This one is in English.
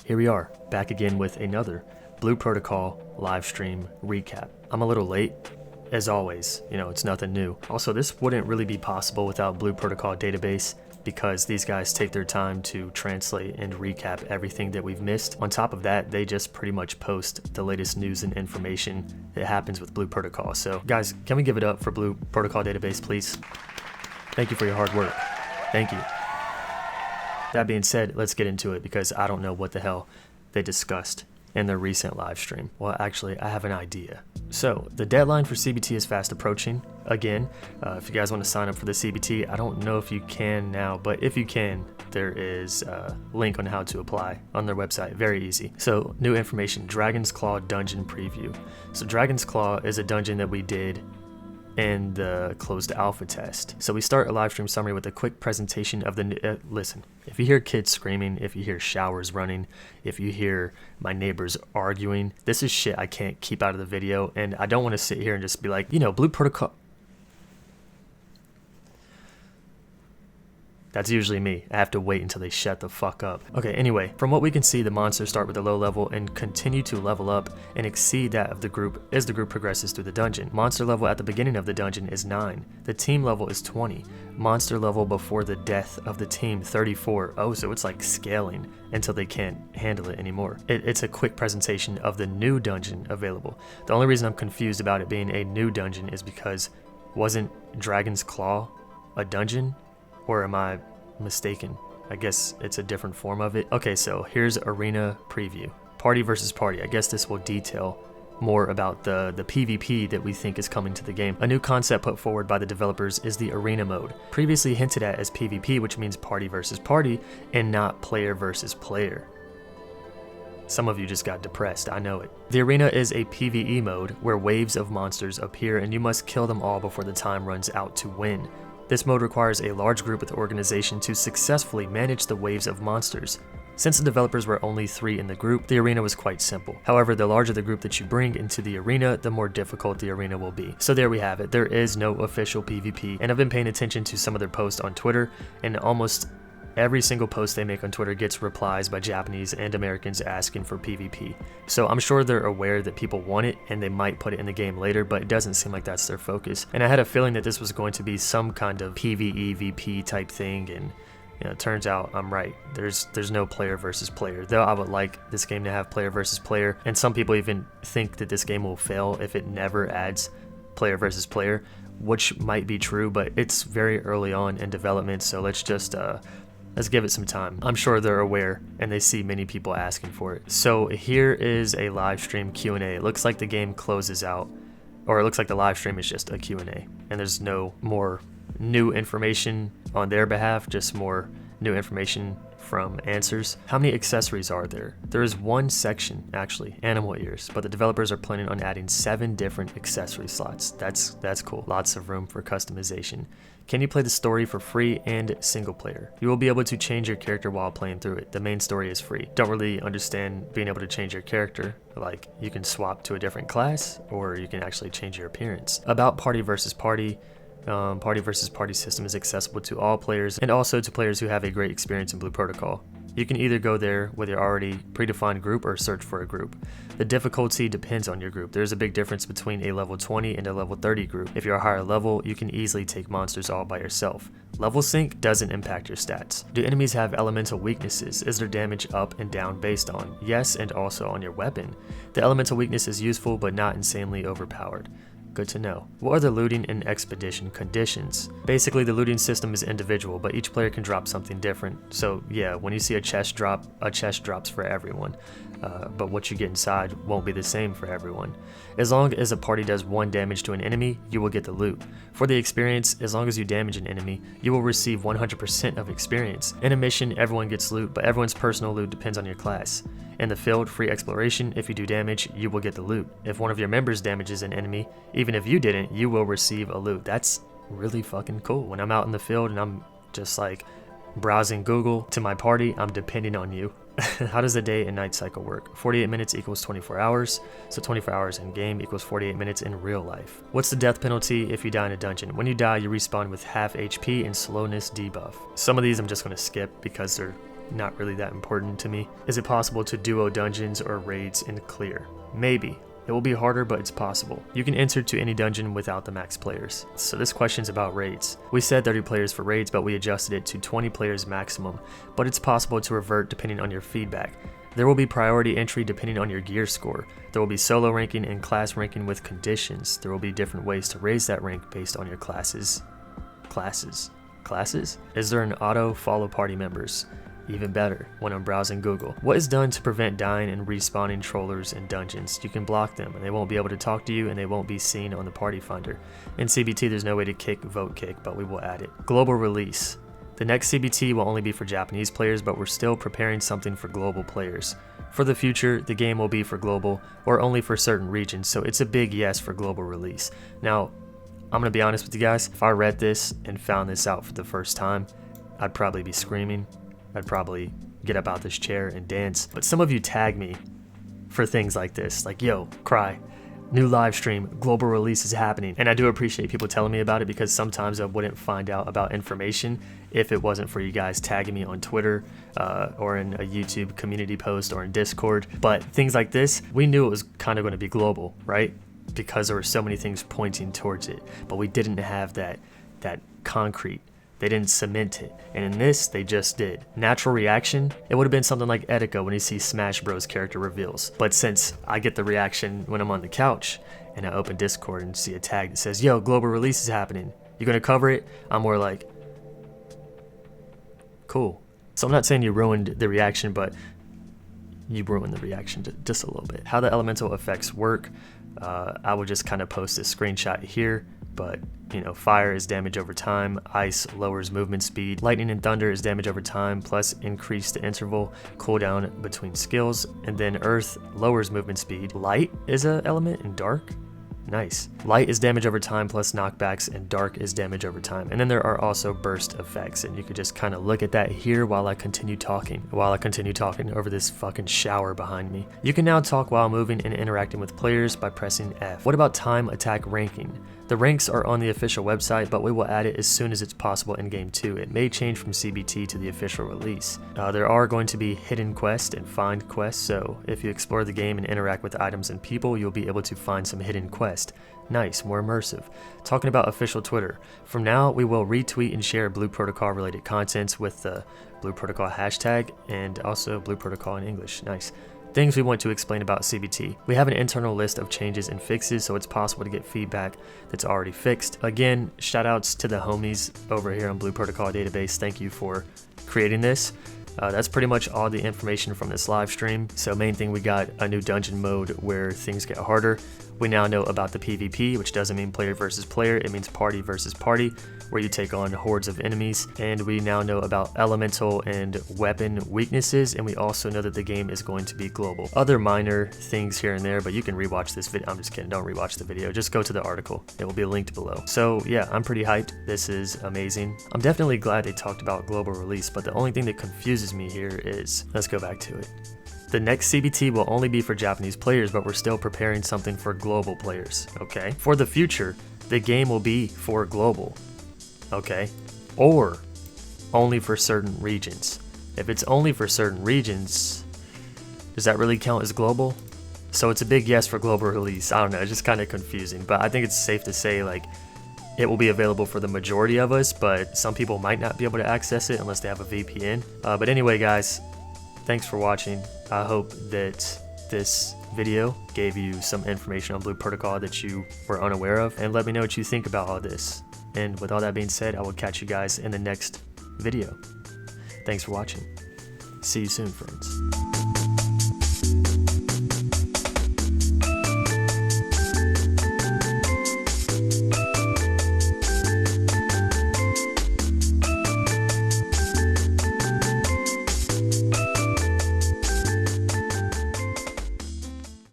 Here we are, back again with another Blue Protocol live stream recap. I'm a little late, as always, it's nothing new. Also, this wouldn't really be possible without Blue Protocol database because these guys take their time to translate and recap everything that we've missed. On top of that, they just pretty much post the latest news and information that happens with Blue Protocol. So guys, can we give it up for Blue Protocol database, please? Thank you for your hard work. Thank you. That being said, let's get into it because I don't know what the hell they discussed in their recent live stream. Well, actually, I have an idea. So, the deadline for CBT is fast approaching. Again, if you guys want to sign up for the CBT, I don't know if you can now, but if you can, there is a link on how to apply on their website. Very easy. So, new information, Dragon's Claw Dungeon Preview. So, Dragon's Claw is a dungeon that we did in the closed alpha test. So we start a live stream summary with a quick presentation of the listen, if you hear kids screaming, if you hear showers running, if you hear my neighbors arguing, this is shit I can't keep out of the video, and I don't want to sit here and just be like, Blue Protocol. That's usually me. I have to wait until they shut the fuck up. Okay, anyway, from what we can see, the monsters start with a low level and continue to level up and exceed that of the group as the group progresses through the dungeon. Monster level at the beginning of the dungeon is 9. The team level is 20. Monster level before the death of the team, 34. Oh, so it's like scaling until they can't handle it anymore. It's a quick presentation of the new dungeon available. The only reason I'm confused about it being a new dungeon is because wasn't Dragon's Claw a dungeon? Or am I mistaken? I guess it's a different form of it. Okay, so here's arena preview. Party versus party. I guess this will detail more about the PvP that we think is coming to the game. A new concept put forward by the developers is the arena mode. Previously hinted at as PvP, which means party versus party, and not player versus player. Some of you just got depressed, I know it. The arena is a PvE mode where waves of monsters appear and you must kill them all before the time runs out to win. This mode requires a large group with organization to successfully manage the waves of monsters. Since the developers were only 3 in the group, the arena was quite simple. However, the larger the group that you bring into the arena, the more difficult the arena will be. So there we have it. There is no official PvP, and I've been paying attention to some of their posts on Twitter, and almost every single post they make on Twitter gets replies by Japanese and Americans asking for PvP. So I'm sure they're aware that people want it and they might put it in the game later, but it doesn't seem like that's their focus. And I had a feeling that this was going to be some kind of PvEVP type thing, and it turns out I'm right. There's no player versus player, though I would like this game to have player versus player, and some people even think that this game will fail if it never adds player versus player, which might be true, but it's very early on in development, so let's give it some time. I'm sure they're aware and they see many people asking for it. So here is a live stream Q&A. It looks like the game closes out, or it looks like the live stream is just a Q&A, and there's no more new information on their behalf, just more new information from answers. How many accessories are there? There is one section, actually, animal ears, but the developers are planning on adding 7 different accessory slots. That's cool. Lots of room for customization. Can you play the story for free and single player? You will be able to change your character while playing through it. The main story is free. Don't really understand being able to change your character. Like, you can swap to a different class, or you can actually change your appearance. About party versus party. Party versus party system is accessible to all players and also to players who have a great experience in Blue Protocol. You can either go there with your already predefined group or search for a group. The difficulty depends on your group. There's a big difference between a level 20 and a level 30 group. If you're a higher level, you can easily take monsters all by yourself. Level sync doesn't impact your stats. Do enemies have elemental weaknesses? Is their damage up and down based on? Yes, and also on your weapon. The elemental weakness is useful but not insanely overpowered. Good to know. What are the looting and expedition conditions? Basically, the looting system is individual, but each player can drop something different. So yeah, when you see a chest drops for everyone. But what you get inside won't be the same for everyone. As long as a party does 1 damage to an enemy, you will get the loot. For the experience, as long as you damage an enemy, you will receive 100% of experience. In a mission, everyone gets loot, but everyone's personal loot depends on your class. In the field, free exploration, if you do damage, you will get the loot. If one of your members damages an enemy, even if you didn't, you will receive a loot. That's really fucking cool. When I'm out in the field and I'm just like browsing Google to my party, I'm depending on you. How does the day and night cycle work? 48 minutes equals 24 hours, so 24 hours in game equals 48 minutes in real life. What's the death penalty if you die in a dungeon? When you die, you respawn with half HP and slowness debuff. Some of these I'm just going to skip because they're not really that important to me. Is it possible to duo dungeons or raids in clear? Maybe. It will be harder, but it's possible. You can enter to any dungeon without the max players. So this question's about raids. We said 30 players for raids, but we adjusted it to 20 players maximum, but it's possible to revert depending on your feedback. There will be priority entry depending on your gear score. There will be solo ranking and class ranking with conditions. There will be different ways to raise that rank based on your classes. Classes? Is there an auto follow party members? Even better, when I'm browsing Google. What is done to prevent dying and respawning trollers in dungeons? You can block them and they won't be able to talk to you and they won't be seen on the party finder. In CBT there's no way to vote kick, but we will add it. Global release. The next CBT will only be for Japanese players, but we're still preparing something for global players. For the future, the game will be for global or only for certain regions, so it's a big yes for global release. Now, I'm gonna be honest with you guys, if I read this and found this out for the first time, I'd probably be screaming. I'd probably get up out this chair and dance. But some of you tag me for things like this, like, yo, Cryy, new live stream, global release is happening. And I do appreciate people telling me about it, because sometimes I wouldn't find out about information if it wasn't for you guys tagging me on Twitter or in a YouTube community post or in Discord. But things like this, we knew it was kind of going to be global, right? Because there were so many things pointing towards it, but we didn't have that concrete. They didn't cement it, and in this, they just did. Natural reaction, it would have been something like Etika when he sees Smash Bros character reveals. But since I get the reaction when I'm on the couch, and I open Discord and see a tag that says, yo, global release is happening, you gonna cover it? I'm more like, cool. So I'm not saying you ruined the reaction, but you ruined the reaction just a little bit. How the elemental effects work, I will just kind of post this screenshot here, but you know, fire is damage over time, ice lowers movement speed, lightning and thunder is damage over time plus increase the interval cooldown between skills, and then earth lowers movement speed. Light is an element, and dark, nice. Light is damage over time plus knockbacks, and dark is damage over time. And then there are also burst effects, and you could just kind of look at that here while I continue talking over this fucking shower behind me. You can now talk while moving and interacting with players by pressing F. What about time attack ranking? The ranks are on the official website, but we will add it as soon as it's possible in game 2. It may change from CBT to the official release. There are going to be hidden quests and find quests, so if you explore the game and interact with items and people, you'll be able to find some hidden quests. Nice, more immersive. Talking about official Twitter. From now, we will retweet and share Blue Protocol related contents with the Blue Protocol hashtag and also Blue Protocol in English. Nice. Things we want to explain about CBT. We have an internal list of changes and fixes, so it's possible to get feedback that's already fixed. Again, shout outs to the homies over here on Blue Protocol database. Thank you for creating this. That's pretty much all the information from this live stream. So main thing, we got a new dungeon mode where things get harder. We now know about the PvP, which doesn't mean player versus player, it means party versus party, where you take on hordes of enemies. And we now know about elemental and weapon weaknesses, and we also know that the game is going to be global. Other minor things here and there, but you can rewatch this video. I'm just kidding, don't rewatch the video, just go to the article. It will be linked below. So yeah, I'm pretty hyped. This is amazing. I'm definitely glad they talked about global release, but the only thing that confuses me here is, let's go back to it. The next CBT will only be for Japanese players, but we're still preparing something for global players, okay? For the future, the game will be for global, okay? Or only for certain regions. If it's only for certain regions, does that really count as global? So it's a big yes for global release. I don't know, it's just kind of confusing, but I think it's safe to say, like, it will be available for the majority of us, but some people might not be able to access it unless they have a VPN. But anyway, guys, thanks for watching. I hope that this video gave you some information on Blue Protocol that you were unaware of, and let me know what you think about all this. And with all that being said, I will catch you guys in the next video. Thanks for watching. See you soon, friends.